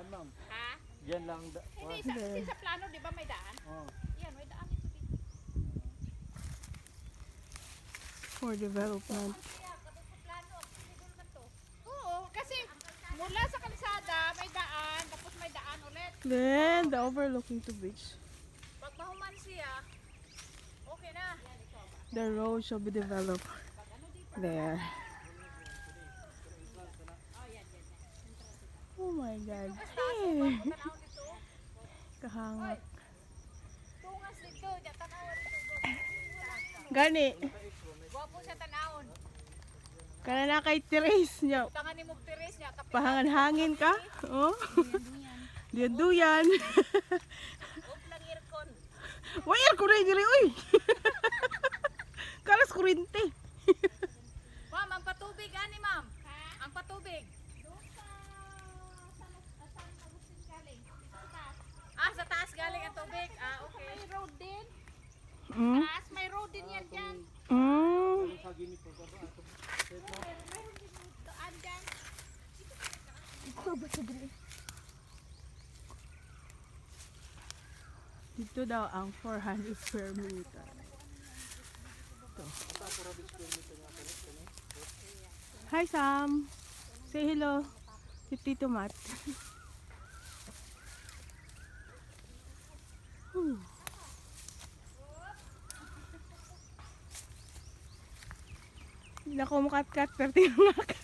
daan, ma'am. Ha? Yan lang. Hindi sa plano, di ba may daan? Oh. Yan, may daan ito dito. For development. Oo, kasi mula sa kalsada, may daan, tapos may daan ulit. Then, the overlooking to beach. Pag mahuman siya, okay na. The road shall be developed there. Oh my God. Hey. Kahangat. Tungas dito, dyan tanawin dito. Gani. Gwapo siya tanawon. Kana na kay Therese niya. Tangan ni mo tiris niya. Pahangan hangin ka? Oh. Diyan-duyan. Uplang irkon. Wire ko rin diri uy. Kalas kurente. Ma'am, ang patubig, ani ma'am? Ang patubig. Ah, sa taas galing ang tubig. Ah, okay. May road din. Mm. Taas, may road din yan dyan. Mm. Daan dyan. Dito daw ang 400 square meter. Ito. Hi Sam. Say hello to Tito Matt. Hindi na ako makat-kat pero tinangak.